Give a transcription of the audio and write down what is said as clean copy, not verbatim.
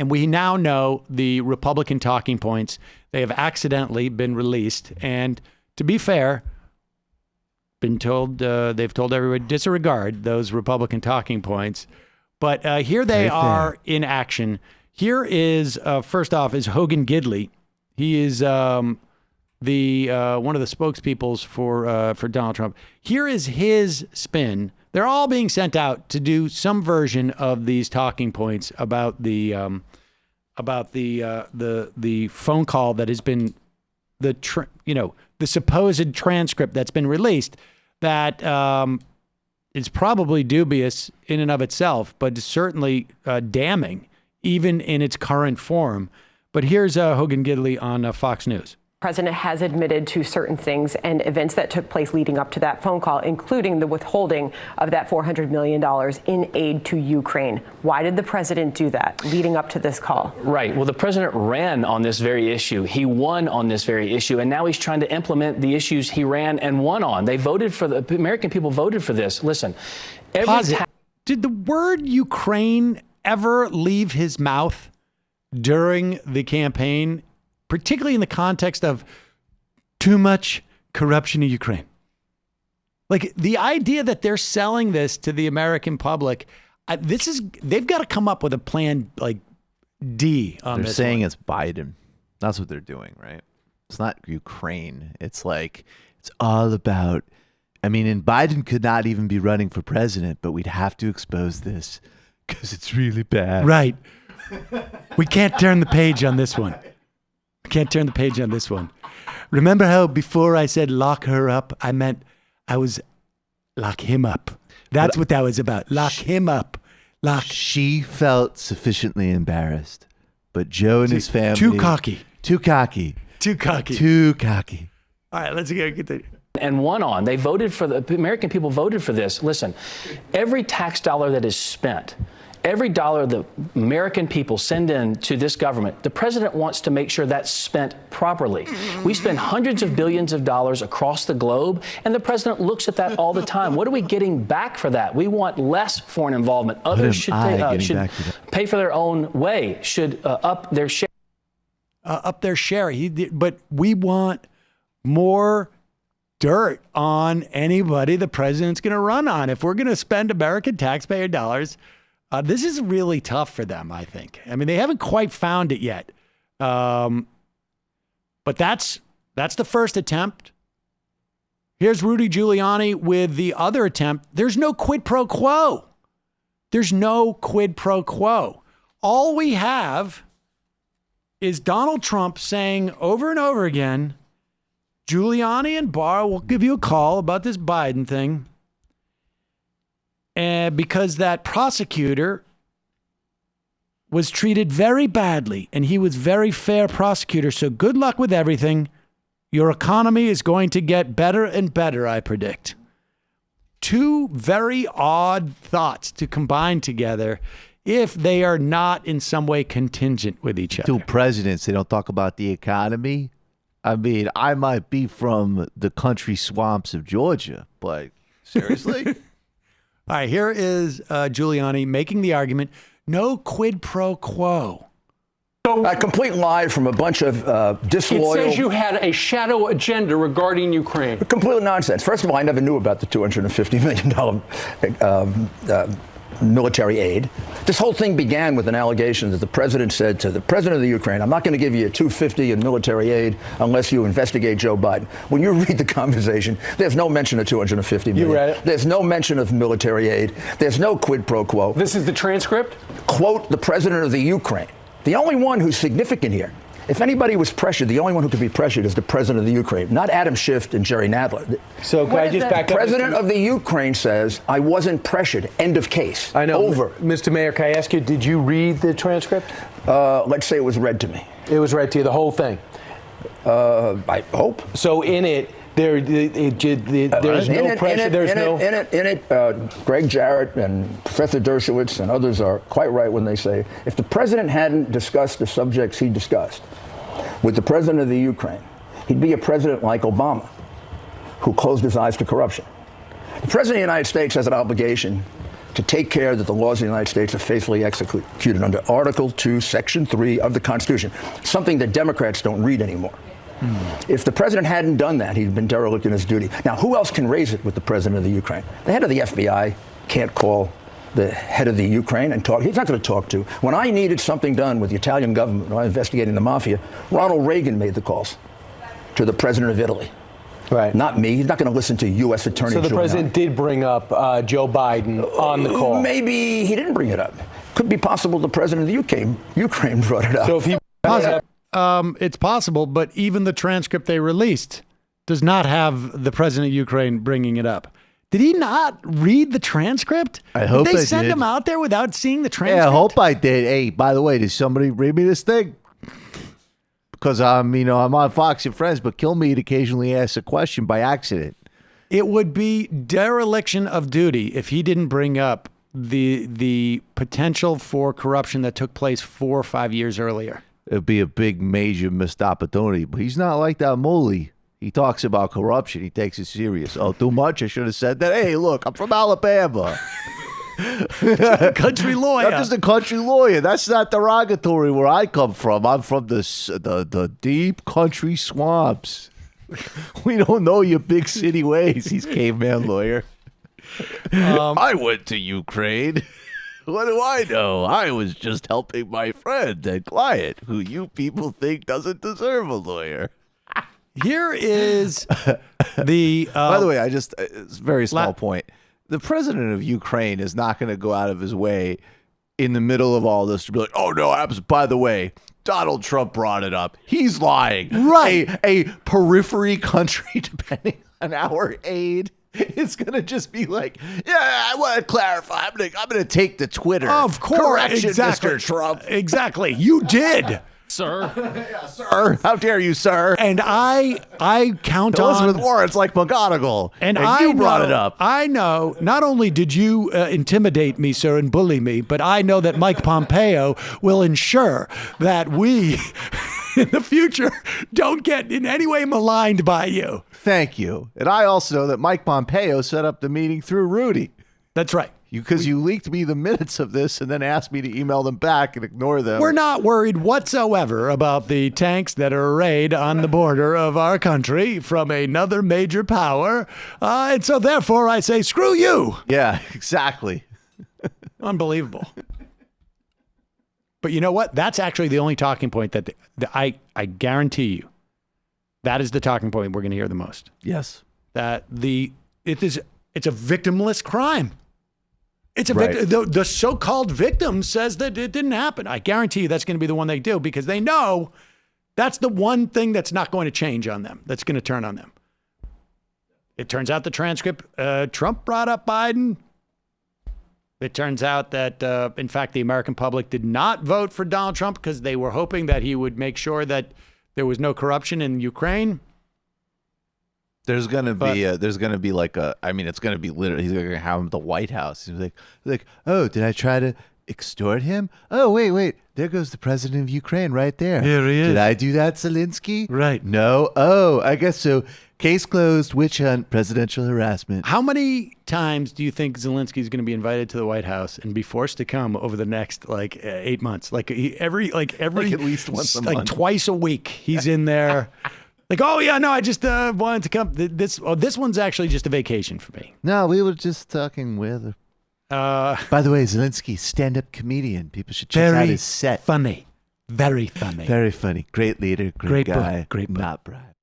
And we now know the Republican talking points. They have accidentally been released. And to be fair, they've told everybody to disregard those Republican talking points. But here they are in action. Here is, first off, is Hogan Gidley. He is one of the spokespeoples for Donald Trump. Here is his spin. They're all being sent out to do some version of these talking points about the phone call that has been the supposed transcript that's been released that is probably dubious in and of itself, but certainly damning even in its current form. But here's Hogan Gidley on Fox News. The president has admitted to certain things and events that took place leading up to that phone call, including the withholding of that $400 million in aid to Ukraine. Why did the president do that leading up to this call? Right. Well, the president ran on this very issue. He won on this very issue. And now he's trying to implement the issues he ran and won on. They voted for the American people voted for this. Listen, did the word Ukraine ever leave his mouth during the campaign, particularly in the context of too much corruption in Ukraine? Like the idea that they're selling this to the American public, they've got to come up with a plan like D on this. They're saying it's Biden. That's what they're doing, right? It's not Ukraine. It's like, it's all about, and Biden could not even be running for president, but we'd have to expose this because it's really bad. Right. We can't turn the page on this one. Remember how before I said lock her up, I meant I was lock him up. That's what that was about. Lock him up. She felt sufficiently embarrassed, but Joe and his family. Too cocky. All right, let's get the. And won on. They voted for the American people voted for this. Listen, every tax dollar that is spent, every dollar the American people send in to this government, the president wants to make sure that's spent properly. We spend hundreds of billions of dollars across the globe, and the president looks at that all the time. What are we getting back for that? We want less foreign involvement. Others should pay for their own way, should up their share. But we want more dirt on anybody the president's going to run on. If we're going to spend American taxpayer dollars, this is really tough for them, I think. They haven't quite found it yet. But that's the first attempt. Here's Rudy Giuliani with the other attempt. There's no quid pro quo. All we have is Donald Trump saying over and over again, Giuliani and Barr will give you a call about this Biden thing. And because that prosecutor was treated very badly and he was very fair prosecutor. So good luck with everything. Your economy is going to get better and better, I predict. Two very odd thoughts to combine together if they are not in some way contingent with each other. Two presidents, they don't talk about the economy. I might be from the country swamps of Georgia, but seriously? All right, here is Giuliani making the argument, no quid pro quo. A complete lie from a bunch of disloyal... It says you had a shadow agenda regarding Ukraine. Complete nonsense. First of all, I never knew about the $250 million military aid. This whole thing began with an allegation that the president said to the president of the Ukraine, I'm not going to give you a $250 in military aid unless you investigate Joe Biden. When you read the conversation, there's no mention of $250 million. You read it? There's no mention of military aid. There's no quid pro quo. This is the transcript? Quote the president of the Ukraine. The only one who's significant here, if anybody was pressured, the only one who could be pressured is the president of the Ukraine, not Adam Schiff and Jerry Nadler. So can I just back up? The president of the Ukraine says, I wasn't pressured. End of case. I know. Over. Mr. Mayor, can I ask you, did you read the transcript? Let's say it was read to me. It was read to you, the whole thing? I hope. So in it, there's no pressure. Greg Jarrett and Professor Dershowitz and others are quite right when they say if the president hadn't discussed the subjects he discussed with the president of the Ukraine, he'd be a president like Obama, who closed his eyes to corruption. The president of the United States has an obligation to take care that the laws of the United States are faithfully executed under Article 2, Section 3 of the Constitution, something that Democrats don't read anymore. If the president hadn't done that, he'd been derelict in his duty. Now, who else can raise it with the president of the Ukraine? The head of the FBI can't call the head of the Ukraine and talk. He's not going to talk to. When I needed something done with the Italian government, when I was investigating the mafia, Ronald Reagan made the calls to the president of Italy. Right. Not me. He's not going to listen to U.S. Attorney So the Giuliani. president did bring up Joe Biden on the call. Maybe he didn't bring it up. Could be possible the president of the Ukraine brought it up. So if he It's possible, but even the transcript they released does not have the president of Ukraine bringing it up. Did he not read the transcript? I hope did they I send did. him out there without seeing the transcript? Yeah, I hope I did. Hey, by the way, did somebody read me this thing? Because I'm on Fox and Friends, but Kilmeade occasionally asks a question by accident. It would be dereliction of duty if he didn't bring up the potential for corruption that took place 4 or 5 years earlier. It'd be a big, major missed opportunity. But he's not like that Moley. He talks about corruption. He takes it serious. Oh, too much? I should have said that. Hey, look, I'm from Alabama. Country lawyer. I'm just a country lawyer. That's not derogatory where I come from. I'm from the deep country swamps. We don't know your big city ways. He's caveman lawyer. I went to Ukraine. What do I know? I was just helping my friend and client, who you people think doesn't deserve a lawyer. Here is the... By the way, it's a very small point. The president of Ukraine is not going to go out of his way in the middle of all this to be like, oh, no, by the way, Donald Trump brought it up. He's lying. Right. A periphery country, depending on our aid, is going to just be like, yeah, I want to clarify. I'm going to take the Twitter. Of course. Correction, Exactly. Mr. Trump. Exactly. You did. Sir. Sir, how dare you, sir? And I count Elizabeth on... Warren's like McGonagall. And you brought it up. I know, not only did you intimidate me, sir, and bully me, but I know that Mike Pompeo will ensure that we, in the future, don't get in any way maligned by you. Thank you. And I also know that Mike Pompeo set up the meeting through Rudy. That's right. Because you leaked me the minutes of this and then asked me to email them back and ignore them. We're not worried whatsoever about the tanks that are arrayed on the border of our country from another major power. And so therefore I say, screw you. Yeah, exactly. Unbelievable. But you know what? That's actually the only talking point that I guarantee you, that is the talking point we're going to hear the most. Yes. That it's a victimless crime. It's a Right. the so-called victim says that it didn't happen. I guarantee you that's going to be the one they do because they know that's the one thing that's not going to change on them, that's going to turn on them. It turns out the transcript, Trump brought up Biden. It turns out that, in fact, the American public did not vote for Donald Trump because they were hoping that he would make sure that there was no corruption in Ukraine. There's gonna be like it's gonna be literally he's gonna have him at the White House. He's like, oh, did I try to extort him? Oh, wait, there goes the president of Ukraine right there. Here he is. Did I do that, Zelensky? Right. No. Oh, I guess so. Case closed. Witch hunt. Presidential harassment. How many times do you think Zelensky is going to be invited to the White House and be forced to come over the next 8 months? Every at least once a month. Twice a week he's in there. Oh yeah, no, I just wanted to come. This one's actually just a vacation for me. No, we were just talking with. By the way, Zelensky, stand-up comedian. People should check out his set. Funny, very funny, Very funny. Great leader. Great guy. book, great book. Not bribe.